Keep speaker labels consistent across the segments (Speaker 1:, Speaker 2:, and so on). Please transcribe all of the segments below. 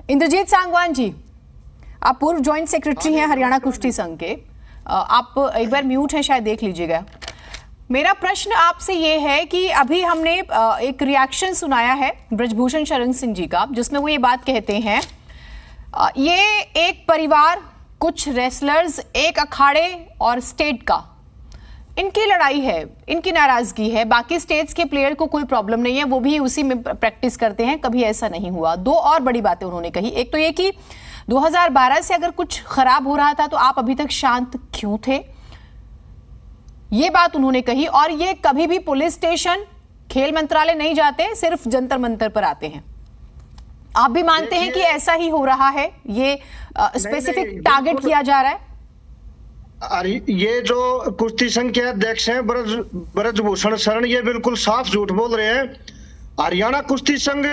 Speaker 1: इंद्रजीत सांगवान जी, आप पूर्व joint secretary हैं हरियाणा कुश्ती संघ के। आप एक बार म्यूट हैं, शायद देख लीजिएगा। मेरा प्रश्न आपसे ये है कि अभी हमने एक रिएक्शन सुनाया है ब्रजभूषण शरण सिंह जी का, जिसमें वो ये बात कहते हैं ये एक परिवार, कुछ रेसलर्स, एक अखाड़े और स्टेट का इनकी लड़ाई है, इनकी नाराजगी है। बाकी स्टेट्स के प्लेयर को कोई प्रॉब्लम नहीं है, वो भी उसी में प्रैक्टिस करते हैं, कभी ऐसा नहीं हुआ। दो और बड़ी बातें उन्होंने कही। एक तो ये कि 2012 से अगर कुछ खराब हो रहा था तो आप अभी तक शांत क्यों थे, ये बात उन्होंने कही। और ये कभी भी पुलिस स्टेशन, खेल मंत्रालय नहीं जाते, सिर्फ जंतर मंतर पर आते हैं। आप भी मानते हैं कि ऐसा ही हो रहा है, ये स्पेसिफिक टारगेट किया जा रहा है?
Speaker 2: अरे ये जो कुश्ती संघ के अध्यक्ष हैं ब्रजभूषण शरण, ये बिल्कुल साफ झूठ बोल रहे हैं। हरियाणा कुश्ती संघ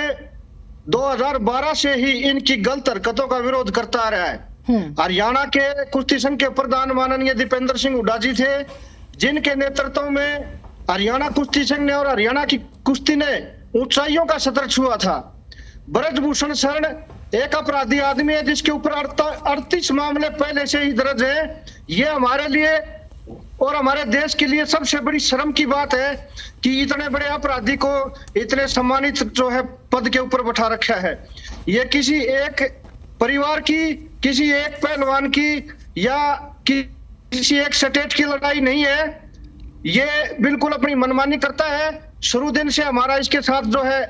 Speaker 2: 2012 से ही इनकी गलत हरकतों का विरोध करता आ रहा है। हरियाणा के कुश्ती संघ के प्रधान माननीय दीपेंद्र सिंह हुड्डा जी थे, जिनके नेतृत्व में हरियाणा कुश्ती संघ ने और हरियाणा की कुश्ती ने ऊंचाइयों का सतर छुआ था। ब्रजभूषण शरण एक अपराधी आदमी है जिसके ऊपर 38 मामले पहले से ही दर्ज है। ये हमारे लिए और हमारे देश के लिए सबसे बड़ी शर्म की बात है कि इतने बड़े अपराधी को इतने सम्मानित जो है पद के ऊपर बैठा रखा है। ये किसी एक परिवार की, किसी एक पहलवान की या किसी एक स्टेट की लड़ाई नहीं है। ये बिल्कुल अपनी मनमानी करता है। शुरू दिन से हमारा इसके साथ जो है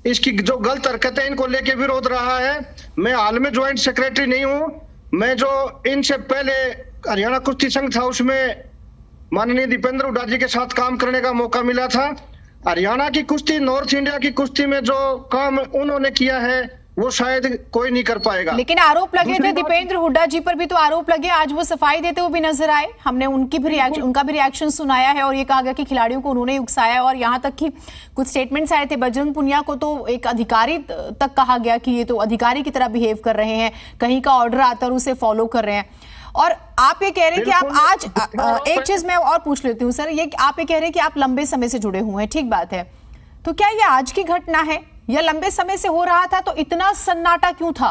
Speaker 2: इसकी जो गलत हरकत है इनको लेके विरोध रहा है। मैं हाल में ज्वाइंट सेक्रेटरी नहीं हूं, मैं जो इनसे पहले हरियाणा कुश्ती संघ था उसमें माननीय दीपेंद्र हुड्डा जी के साथ काम करने का मौका मिला था। हरियाणा की कुश्ती, नॉर्थ इंडिया की कुश्ती में जो काम उन्होंने किया है वो शायद कोई नहीं कर पाएगा।
Speaker 1: लेकिन आरोप लगे थे दीपेंद्र हुड्डा जी पर भी, तो आरोप लगे, आज वो सफाई देते हुए भी नजर आए। हमने उनका भी रिएक्शन सुनाया है और ये कहा गया कि खिलाड़ियों को उन्होंने उकसाया, और यहाँ तक कि कुछ स्टेटमेंट्स आए थे बजरंग पुनिया को तो एक अधिकारी तक कहा गया कि ये तो अधिकारी की तरह बिहेव कर रहे हैं, कहीं का ऑर्डर आता है और उसे फॉलो कर रहे हैं। और आप ये कह रहे हैं कि आप आज एक चीज मैं और पूछ लेती हूँ सर, ये आप ये कह रहे हैं कि आप लंबे समय से जुड़े हुए हैं, ठीक बात है, तो क्या ये आज की घटना है या लंबे समय से हो रहा था? तो इतना सन्नाटा क्यों था?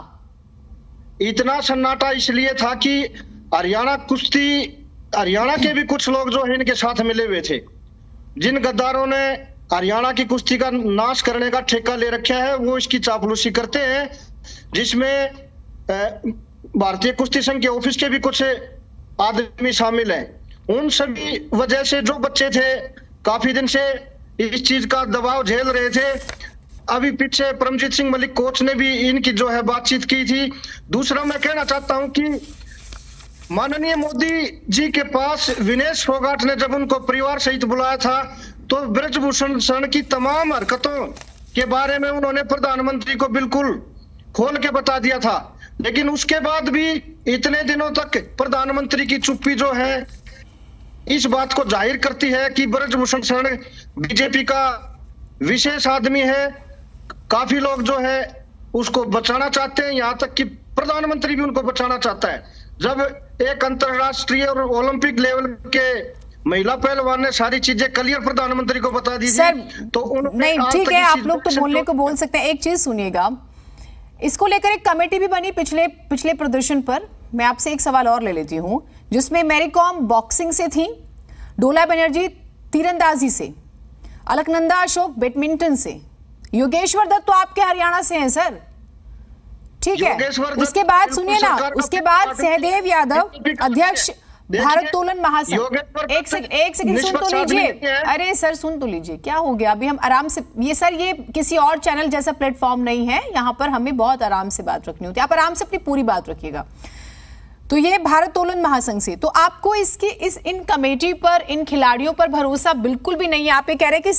Speaker 2: इतना सन्नाटा इसलिए था कि हरियाणा के भी कुछ लोग जो है इनके साथ मिले हुए थे। जिन गद्दारों ने हरियाणा की कुश्ती का नाश करने का ठेका ले रखा है वो इसकी चापलूसी करते हैं, जिसमें भारतीय कुश्ती संघ के ऑफिस के भी कुछ आदमी शामिल हैं। उन सभी वजह से जो बच्चे थे काफी दिन से इस चीज का दबाव झेल रहे थे। अभी पीछे परमजीत सिंह मलिक कोच ने भी इनकी जो है बातचीत की थी। दूसरा मैं कहना चाहता हूं कि माननीय मोदी जी के पास विनेश फोगाट ने जब उनको परिवार सहित बुलाया था तो ब्रजभूषण शरण की तमाम हरकतों के बारे में उन्होंने प्रधानमंत्री को बिल्कुल खोल के बता दिया था। लेकिन उसके बाद भी इतने दिनों तक प्रधानमंत्री की चुप्पी जो है इस बात को जाहिर करती है कि ब्रजभूषण शरण बीजेपी का विशेष आदमी है। काफी लोग जो है उसको बचाना चाहते हैं, यहाँ तक कि प्रधानमंत्री भी उनको बचाना चाहता है। जब एक अंतरराष्ट्रीय और ओलंपिक लेवल के महिला पहलवान ने सारी चीजें क्लियर प्रधानमंत्री को बता दी थी, तो
Speaker 1: नहीं ठीक है, आप लोग तो बोलने को बोल सकते हैं। एक चीज सुनिएगा, इसको लेकर एक कमेटी भी बनी पिछले प्रदर्शन पर। मैं आपसे एक सवाल और ले लेती हूँ, जिसमें मैरी कॉम बॉक्सिंग से थी, डोला बनर्जी तीरंदाजी से, अलकनंदा अशोक बैडमिंटन से, योगेश्वर दत्त तो आपके हरियाणा से हैं सर, ठीक है। उसके बाद सुनिए ना, उसके बाद सहदेव यादव अध्यक्ष भारत तोलन महासंघ। एक सेकंड सुन तो लीजिए। अरे सर सुन तो लीजिए, क्या हो गया? अभी हम आराम से, ये सर ये किसी और चैनल जैसा प्लेटफॉर्म नहीं है, यहाँ पर हमें बहुत आराम से बात रखनी होती है। आप आराम से अपनी पूरी बात रखिएगा। तो ये भारत तोलन महासंघ से, तो आपको इन कमेटी पर, इन खिलाड़ियों पर भरोसा बिल्कुल भी नहीं है? आप ये कह रहे हैं कि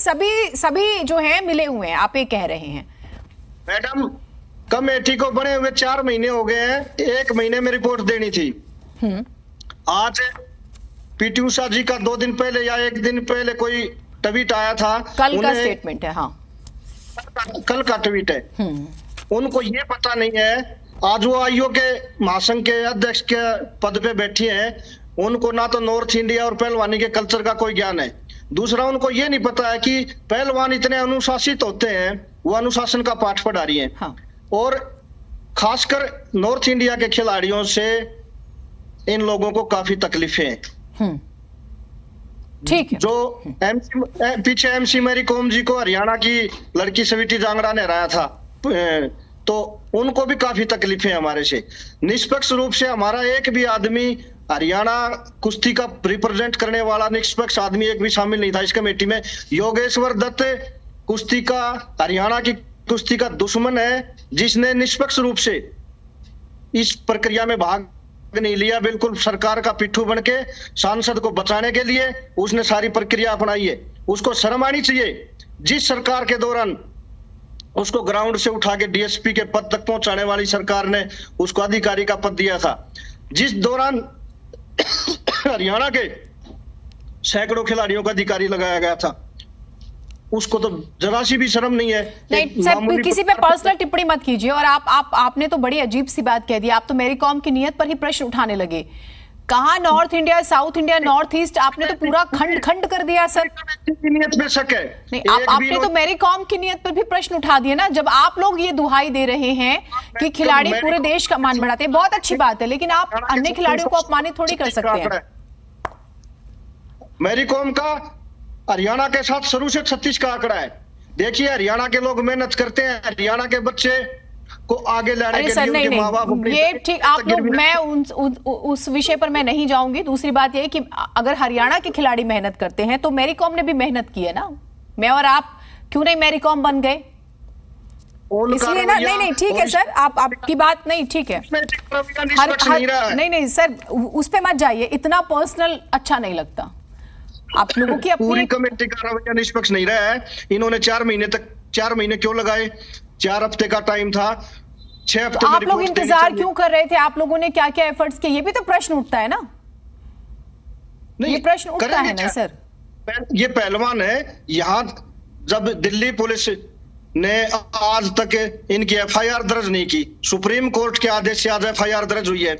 Speaker 1: सभी जो हैं मिले हुए हैं, आप ये कह रहे हैं?
Speaker 2: मैडम, कमेटी को बने हुए 4 महीने हो गए हैं, 1 महीने में रिपोर्ट देनी थी। आज पीटी उषा जी का 2 दिन पहले या 1 दिन पहले कोई ट्वीट आया था,
Speaker 1: कल का स्टेटमेंट है। हाँ,
Speaker 2: कल का ट्वीट है। उनको ये पता नहीं है, आज वो आईओ के महासंघ के अध्यक्ष के पद पे बैठी हैं, उनको ना तो नॉर्थ इंडिया और पहलवानी के कल्चर का कोई ज्ञान है। दूसरा, उनको ये नहीं पता है कि पहलवान इतने अनुशासित होते हैं, वो अनुशासन का पाठ पढ़ा रही हैं।
Speaker 1: हाँ।
Speaker 2: और खासकर नॉर्थ इंडिया के खिलाड़ियों से इन लोगों को काफी तकलीफें हैं।
Speaker 1: ठीक है।
Speaker 2: जो पीछे एमसी मैरी कॉम जी को हरियाणा की लड़की स्वीटी जांगड़ा ने हराया था, तो उनको भी काफी तकलीफें हमारे से। निष्पक्ष रूप से हमारा एक भी आदमी हरियाणा कुश्ती का रिप्रेजेंट करने वाला निष्पक्ष आदमी एक भी शामिल नहीं था इस कमेटी में। योगेश्वर दत्त कुश्ती का हरियाणा की कुश्ती का दुश्मन है, जिसने निष्पक्ष रूप से इस प्रक्रिया में भाग नहीं लिया। बिल्कुल सरकार का पिट्ठू बन के सांसद को बचाने के लिए उसने सारी प्रक्रिया अपनाई है। उसको शर्म आनी चाहिए। जिस सरकार के दौरान उसको ग्राउंड से उठा के डीएसपी के पद तक पहुंचाने वाली सरकार ने उसको अधिकारी का पद दिया था, जिस दौरान हरियाणा के सैकड़ों खिलाड़ियों का अधिकारी लगाया गया था, उसको तो जरा सी भी शर्म नहीं है।
Speaker 1: नहीं सर, किसी पे पर्सनल टिप्पणी मत कीजिए। और आपने तो बड़ी अजीब सी बात कह दी। आप तो मेरी कॉम की नियत पर ही प्रश्न उठाने लगे। कहा north India, south India, north east, आपने तो पूरा खंड खंड कर दिया सर।
Speaker 2: नियत में शक है।
Speaker 1: नहीं, आपने तो मेरी कॉम की नियत पर भी प्रश्न उठा दिए ना। जब आप लोग ये दुहाई दे रहे हैं कि खिलाड़ी पूरे देश का मान बढ़ाते हैं, बहुत अच्छी बात है, लेकिन आप अन्य खिलाड़ियों को अपमानित थोड़ी कर सकते हैं।
Speaker 2: मेरी कॉम का हरियाणा के साथ शुरू से 36 का आंकड़ा है। देखिए हरियाणा के लोग मेहनत करते हैं, हरियाणा के बच्चे को आगे लाने के लिए उनके माँ बाप
Speaker 1: ये ठीक आप लोग, मैं उस विषय पर मैं नहीं जाऊंगी। दूसरी बात ये कि अगर हरियाणा के खिलाड़ी मेहनत करते हैं तो मैरी कॉम ने भी मेहनत की है ना। मैं और आप क्यों नहीं मैरी कॉम बन गए? इसलिए ना। नहीं ठीक है सर, आपकी बात नहीं ठीक है। नहीं सर, उस पे मत जाइए, इतना पर्सनल अच्छा नहीं लगता। आप लोगों की अपनी
Speaker 2: पूरी कमेटी का रवैया निष्पक्ष नहीं रहा है। इन्होंने 4 महीने क्यों लगाए? 4 हफ्ते का टाइम था, 6 हफ्ते
Speaker 1: आप लोग इंतजार क्यों कर रहे थे? आप लोगों ने क्या क्या एफर्ट्स किए? ये भी तो प्रश्न उठता है ना। ये प्रश्न उठता है ना सर।
Speaker 2: ये पहलवान है। यहाँ जब दिल्ली पुलिस ने आज तक इनकी एफआईआर दर्ज नहीं की, सुप्रीम कोर्ट के आदेश से आज एफआईआर दर्ज हुई है।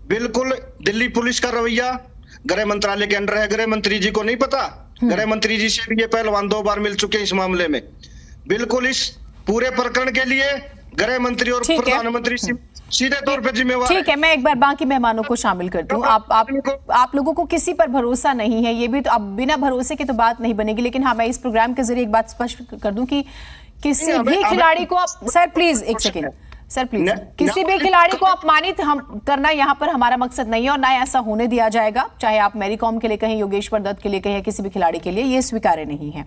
Speaker 2: बिल्कुल दिल्ली पुलिस का रवैया गृह मंत्रालय के अंडर है। गृह मंत्री जी को नहीं पता? गृह मंत्री जी से भी ये पहलवान 2 बार मिल चुके हैं इस मामले में। बिल्कुल इस पूरे प्रकरण के लिए गृह मंत्री और प्रधानमंत्री सीधे तौर पर जिम्मेवार।
Speaker 1: ठीक है, मैं एक बार बाकी मेहमानों को शामिल करती हूँ। आप लोगों को किसी पर भरोसा नहीं है, ये भी तो। अब बिना भरोसे की तो बात नहीं बनेगी। लेकिन हाँ, मैं इस प्रोग्राम के जरिए एक बात स्पष्ट कर दूं कि किसी भी खिलाड़ी को आप सर प्लीज एक सेकेंड सर प्लीज, किसी भी खिलाड़ी को अपमानित हम करना यहाँ पर हमारा मकसद नहीं है और ना ऐसा होने दिया जाएगा। चाहे आप मैरी कॉम के लिए कहें, योगेश्वर दत्त के लिए कहें, किसी भी खिलाड़ी के लिए, ये स्वीकार्य नहीं है।